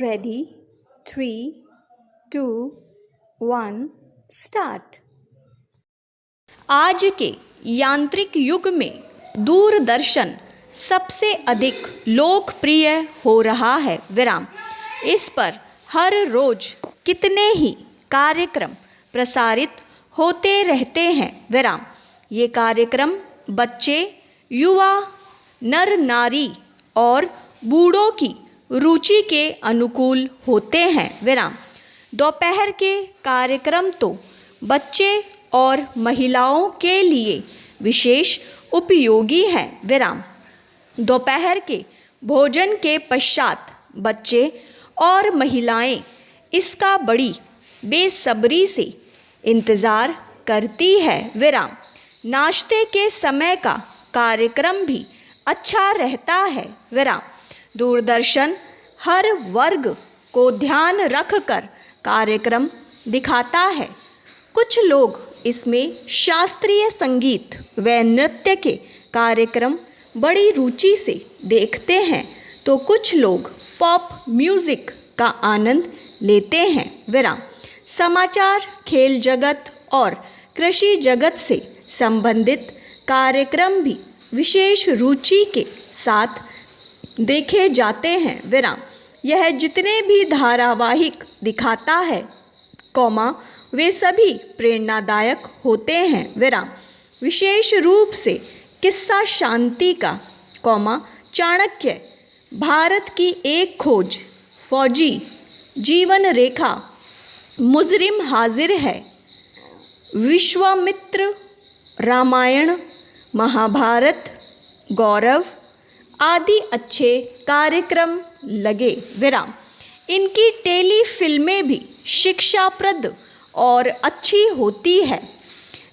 Ready 3 2 1 start. आज के यांत्रिक युग में दूरदर्शन सबसे अधिक लोकप्रिय हो रहा है। विराम। इस पर हर रोज कितने ही कार्यक्रम प्रसारित होते रहते हैं। विराम। ये कार्यक्रम बच्चे, युवा, नर नारी और बूढ़ों की रुचि के अनुकूल होते हैं। विराम। दोपहर के कार्यक्रम तो बच्चे और महिलाओं के लिए विशेष उपयोगी हैं। विराम। दोपहर के भोजन के पश्चात बच्चे और महिलाएं इसका बड़ी बेसब्री से इंतज़ार करती है। विराम। नाश्ते के समय का कार्यक्रम भी अच्छा रहता है। विराम। दूरदर्शन हर वर्ग को ध्यान रखकर कार्यक्रम दिखाता है। कुछ लोग इसमें शास्त्रीय संगीत व नृत्य के कार्यक्रम बड़ी रुचि से देखते हैं, तो कुछ लोग पॉप म्यूज़िक का आनंद लेते हैं। विराम। समाचार, खेल जगत और कृषि जगत से संबंधित कार्यक्रम भी विशेष रुचि के साथ देखे जाते हैं। विराम। यह जितने भी धारावाहिक दिखाता है, वे सभी प्रेरणादायक होते हैं। विराम। विशेष रूप से किस्सा शांति का, चाणक्य, भारत की एक खोज, फौजी, जीवन रेखा, मुजरिम हाजिर है, विश्वामित्र, रामायण, महाभारत, गौरव आदि अच्छे कार्यक्रम लगे। विराम। इनकी टेली फिल्में भी शिक्षाप्रद और अच्छी होती है।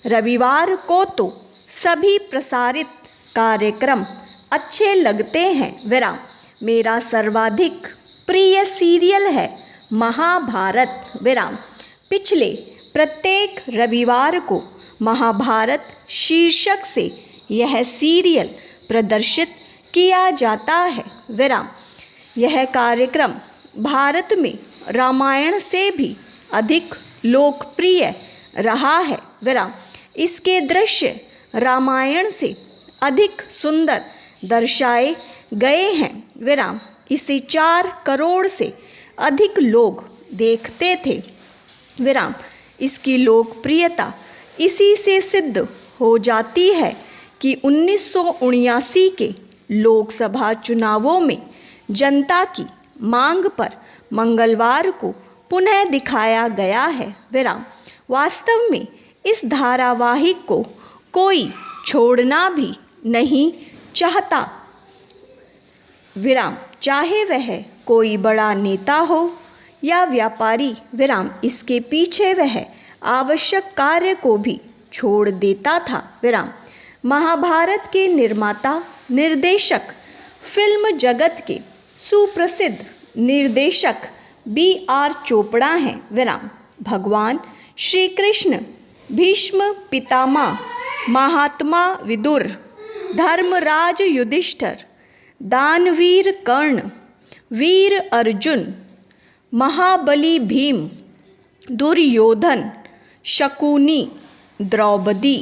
रविवार को तो सभी प्रसारित कार्यक्रम अच्छे लगते हैं। विराम। मेरा सर्वाधिक प्रिय सीरियल है महाभारत। विराम। पिछले प्रत्येक रविवार को महाभारत शीर्षक से यह सीरियल प्रदर्शित किया जाता है। विराम। यह कार्यक्रम भारत में रामायण से भी अधिक लोकप्रिय रहा है। विराम। इसके दृश्य रामायण से अधिक सुंदर दर्शाए गए हैं। विराम। इसे 4 करोड़ से अधिक लोग देखते थे। विराम। इसकी लोकप्रियता इसी से सिद्ध हो जाती है कि 1979 के लोकसभा चुनावों में जनता की मांग पर मंगलवार को पुनः दिखाया गया है। विराम। वास्तव में इस धारावाहिक को कोई छोड़ना भी नहीं चाहता। विराम। चाहे वह कोई बड़ा नेता हो या व्यापारी। विराम। इसके पीछे वह आवश्यक कार्य को भी छोड़ देता था। विराम। महाभारत के निर्माता, निर्देशक, फिल्म जगत के सुप्रसिद्ध निर्देशक B.R. चोपड़ा हैं। विराम। भगवान श्री कृष्ण, भीष्म पितामह, महात्मा विदुर, धर्मराज युधिष्ठिर, दानवीर कर्ण, वीर अर्जुन, महाबली भीम, दुर्योधन, शकुनी, द्रौपदी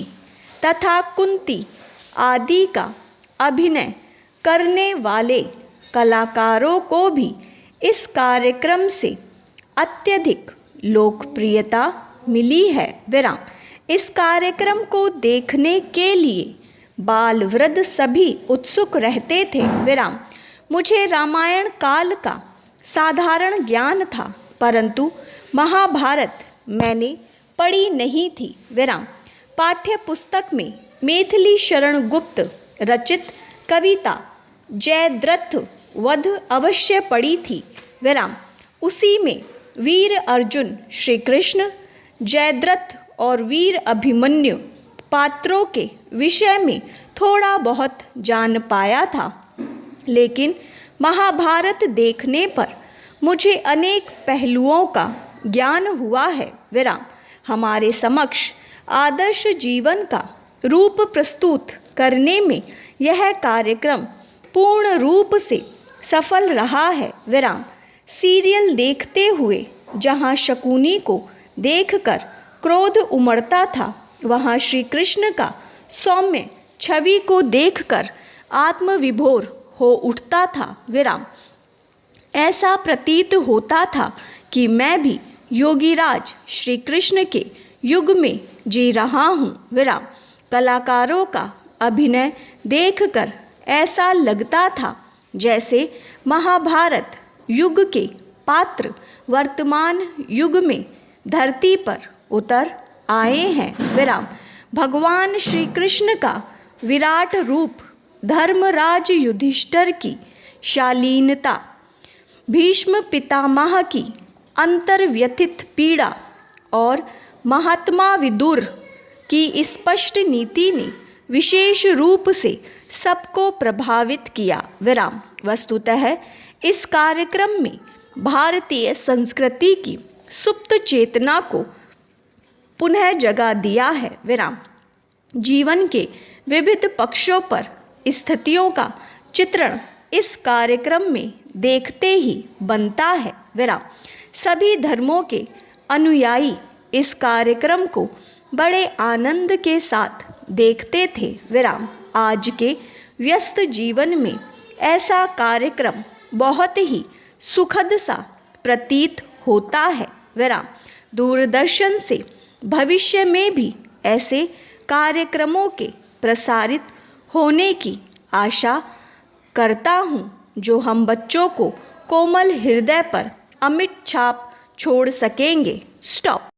तथा कुंती आदि का अभिनय करने वाले कलाकारों को भी इस कार्यक्रम से अत्यधिक लोकप्रियता मिली है। विराम। इस कार्यक्रम को देखने के लिए बाल वृद्ध सभी उत्सुक रहते थे। विराम। मुझे रामायण काल का साधारण ज्ञान था, परंतु महाभारत मैंने पढ़ी नहीं थी। विराम। पाठ्य पुस्तक में मैथिली शरण गुप्त रचित कविता जयद्रथ वध अवश्य पढ़ी थी। विराम। उसी में वीर अर्जुन, श्री कृष्ण, जयद्रथ और वीर अभिमन्यु पात्रों के विषय में थोड़ा बहुत जान पाया था, लेकिन महाभारत देखने पर मुझे अनेक पहलुओं का ज्ञान हुआ है। विराम। हमारे समक्ष आदर्श जीवन का रूप प्रस्तुत करने में यह कार्यक्रम पूर्ण रूप से सफल रहा है। विराम। सीरियल देखते हुए जहाँ शकुनी को देखकर क्रोध उमड़ता था, वहाँ श्री कृष्ण का सौम्य छवि को देखकर आत्मविभोर हो उठता था। विराम। ऐसा प्रतीत होता था कि मैं भी योगीराज श्री कृष्ण के युग में जी रहा हूँ। विराम। कलाकारों का अभिनय देखकर ऐसा लगता था जैसे महाभारत युग के पात्र वर्तमान युग में धरती पर उतर आए हैं। विराम। भगवान श्री कृष्ण का विराट रूप, धर्मराज युधिष्ठिर की शालीनता, भीष्म पितामह की अंतर्व्यथित पीड़ा और महात्मा विदुर की स्पष्ट नीति ने विशेष रूप से सबको प्रभावित किया। विराम। वस्तुतः इस कार्यक्रम में भारतीय संस्कृति की सुप्त चेतना को पुनः जगा दिया है। विराम। जीवन के विविध पक्षों पर स्थितियों का चित्रण इस कार्यक्रम में देखते ही बनता है। विराम। सभी धर्मों के अनुयायी इस कार्यक्रम को बड़े आनंद के साथ देखते थे। विराम। आज के व्यस्त जीवन में ऐसा कार्यक्रम बहुत ही सुखद सा प्रतीत होता है। विराम। दूरदर्शन से भविष्य में भी ऐसे कार्यक्रमों के प्रसारित होने की आशा करता हूँ, जो हम बच्चों को कोमल हृदय पर अमिट छाप छोड़ सकेंगे। स्टॉप।